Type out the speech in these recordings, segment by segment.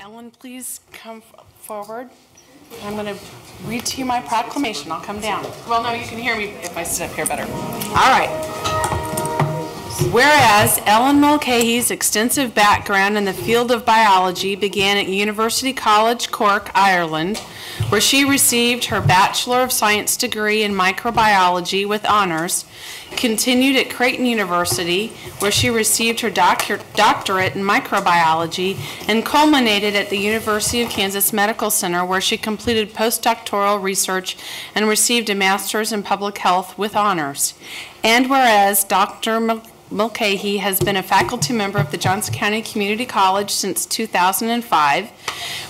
Ellen, please come forward. I'm going to read to you my proclamation. I'll come down. Well, no, you can hear me if I sit up here better. All right. Whereas Ellen Mulcahy's extensive background in the field of biology began at University College Cork, Ireland, where she received her Bachelor of Science degree in microbiology with honors, continued at Creighton University, where she received her doctorate in microbiology, and culminated at the University of Kansas Medical Center, where she completed postdoctoral research and received a master's in public health with honors. And whereas Dr. Mulcahy has been a faculty member of the Johnson County Community College since 2005,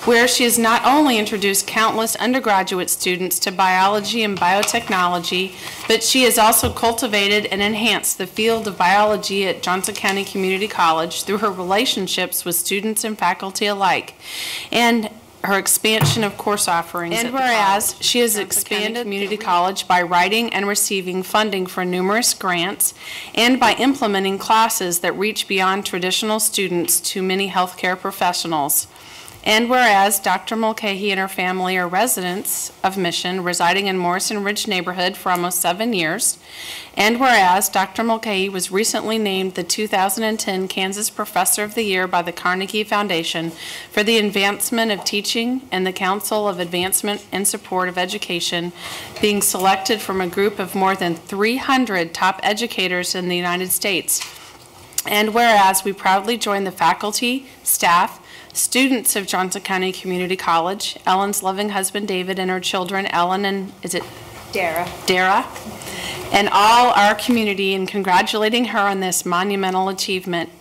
where she has not only introduced countless undergraduate students to biology and biotechnology, but she has also cultivated and enhanced the field of biology at Johnson County Community College through her relationships with students and faculty alike, and her expansion of course offerings. And whereas she has expanded community college by writing and receiving funding for numerous grants and by implementing classes that reach beyond traditional students to many healthcare professionals. And whereas Dr. Mulcahy and her family are residents of Mission, residing in Morrison Ridge neighborhood for almost 7 years. And whereas Dr. Mulcahy was recently named the 2010 Kansas Professor of the Year by the Carnegie Foundation for the advancement of teaching and the Council of Advancement and Support of Education, being selected from a group of more than 300 top educators in the United States. And whereas we proudly join the faculty, staff, students of Johnson County Community College, Ellen's loving husband David, and her children Ellen and Dara, and all our community in congratulating her on this monumental achievement.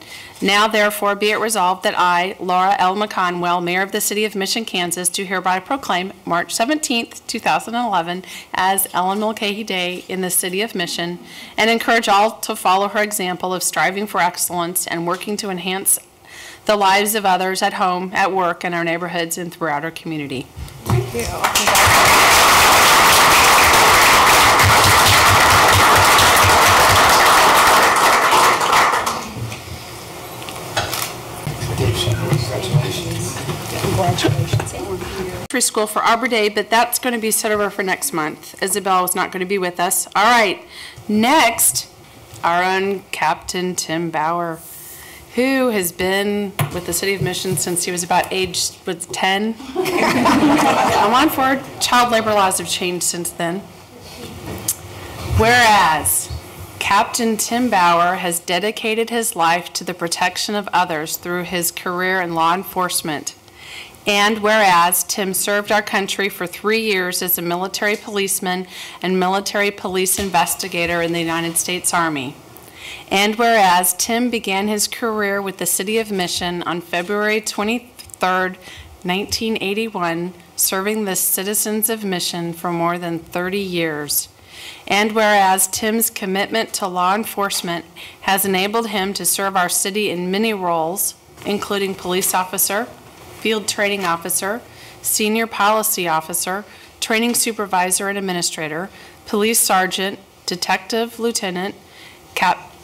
Now therefore be it resolved that I, Laura L. McConwell, Mayor of the City of Mission, Kansas, do hereby proclaim March 17th, 2011 as Ellen Mulcahy Day in the City of Mission, and encourage all to follow her example of striving for excellence and working to enhance the lives of others at home, at work, in our neighborhoods, and throughout our community. Thank you. School for Arbor Day, but that's going to be set over for next month. Isabel was not going to be with us. All right, next, our own Captain Tim Bauer, who has been with the City of Mission since he was about age 10. I'm on for child labor laws have changed since then. Whereas Captain Tim Bauer has dedicated his life to the protection of others through his career in law enforcement. And whereas Tim served our country for 3 years as a military policeman and military police investigator in the United States Army. And whereas Tim began his career with the City of Mission on February 23rd, 1981, serving the citizens of Mission for more than 30 years. And whereas Tim's commitment to law enforcement has enabled him to serve our city in many roles, including police officer, field training officer, senior policy officer, training supervisor and administrator, police sergeant, detective lieutenant,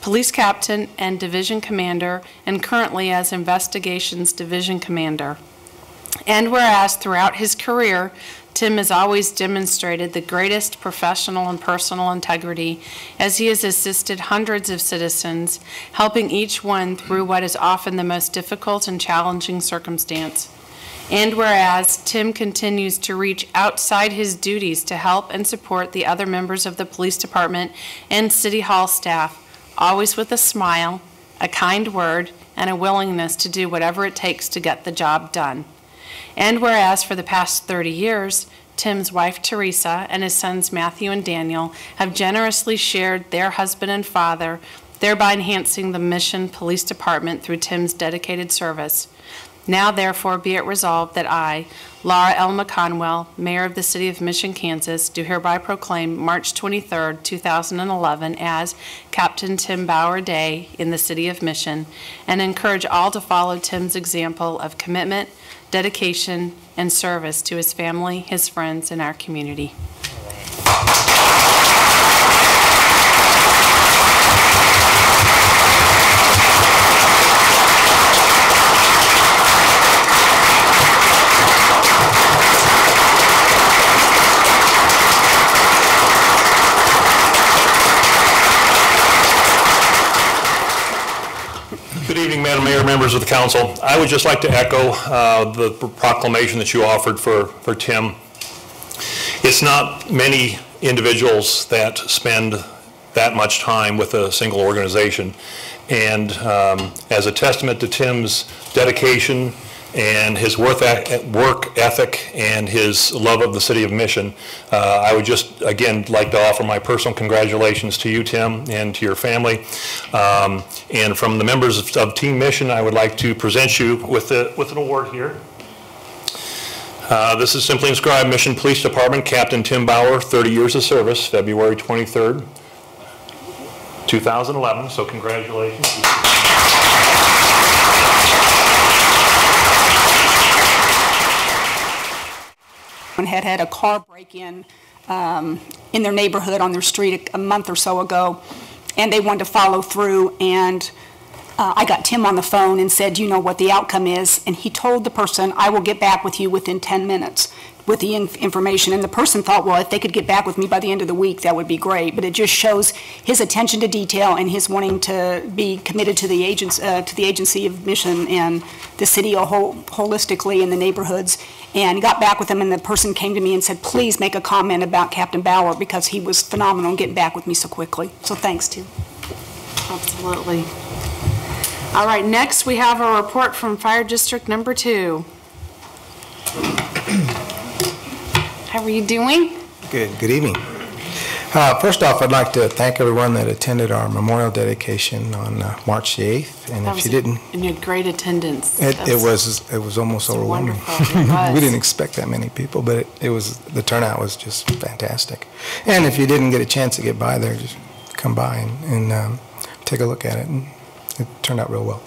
police captain, and division commander, and currently as investigations division commander. And whereas throughout his career, Tim has always demonstrated the greatest professional and personal integrity as he has assisted hundreds of citizens, helping each one through what is often the most difficult and challenging circumstance. And whereas Tim continues to reach outside his duties to help and support the other members of the police department and City Hall staff, always with a smile, a kind word, and a willingness to do whatever it takes to get the job done. And whereas for the past 30 years, Tim's wife Teresa and his sons Matthew and Daniel have generously shared their husband and father, thereby enhancing the Mission Police Department through Tim's dedicated service. Now therefore be it resolved that I, Laura L. McConwell, Mayor of the City of Mission, Kansas, do hereby proclaim March 23rd, 2011 as Captain Tim Bauer Day in the City of Mission, and encourage all to follow Tim's example of commitment, dedication, and service to his family, his friends, and our community. members of the council, I would just like to echo the proclamation that you offered for Tim. It's not many individuals that spend that much time with a single organization. And as a testament to Tim's dedication and his work ethic and his love of the city of Mission, I would just, again, like to offer my personal congratulations to you, Tim, and to your family. And from the members of Team Mission, I would like to present you with an award here. This is simply inscribed Mission Police Department, Captain Tim Bauer, 30 years of service, February 23rd, 2011, so congratulations. Had a car break-in in their neighborhood on their street a month or so ago, and they wanted to follow through, and I got Tim on the phone and said, you know what the outcome is, and he told the person, I will get back with you within 10 minutes with the information, and the person thought, well, if they could get back with me by the end of the week, that would be great, but it just shows his attention to detail and his wanting to be committed to the agency of Mission and the city holistically in the neighborhoods, and got back with him, and the person came to me and said, please make a comment about Captain Bauer because he was phenomenal in getting back with me so quickly. So thanks, Tim. Absolutely. All right, next we have a report from Fire District Number 2. How are you doing? Good evening. First off, I'd like to thank everyone that attended our memorial dedication on March the 8th. And if you didn't, and you had great attendance. It was almost overwhelming. We didn't expect that many people, but the turnout was just fantastic. And if you didn't get a chance to get by there, just come by and take a look at it. And it turned out real well.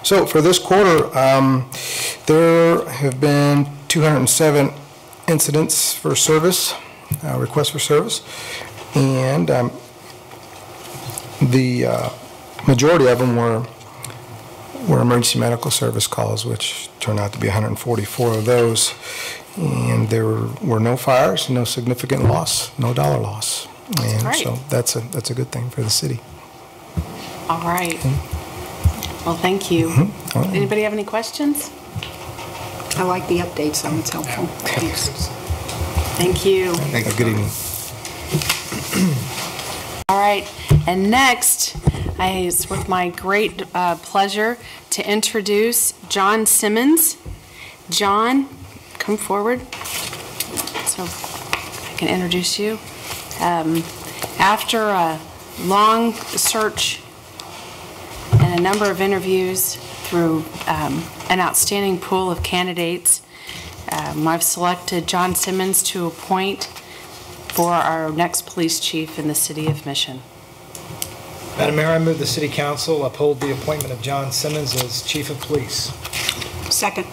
So for this quarter, there have been 207 incidents for service, requests for service, and the majority of them were emergency medical service calls, which turned out to be 144 of those, and there were no fires, no significant loss, no dollar loss, and so that's a good thing for the city. All right. Well, thank you. Mm-hmm. Anybody have any questions? I like the updates, so it's helpful. Thanks. Thank you. Thank you. Good evening. All right, and next, it's with my great pleasure to introduce John Simmons. John, come forward so I can introduce you. After a long search and a number of interviews through an outstanding pool of candidates, I've selected John Simmons to appoint for our next police chief in the city of Mission. Madam Mayor, I move the City Council uphold the appointment of John Simmons as Chief of Police. Second.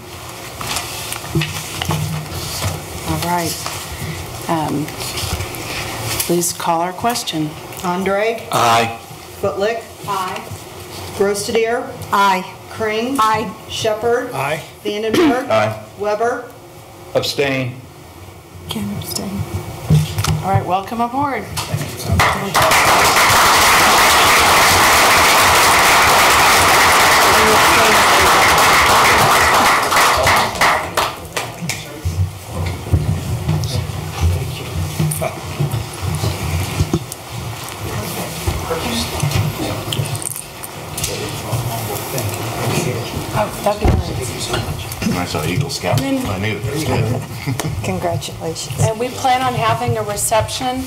All right. Please call our question. Andre? Aye. Footlick? Aye. Grostadier? Aye. Kring? Aye. Shepherd? Aye. Vandenberg? Aye. Weber? Abstain. Can abstain. All right, welcome aboard. Oh, that'd be great. I saw Eagle Scout. I knew it was good. Congratulations. And we plan on having a reception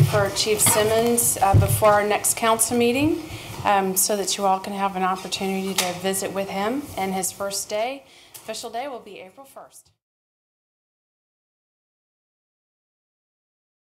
for Chief Simmons before our next council meeting, so that you all can have an opportunity to visit with him. And his first day, official day, will be April 1st.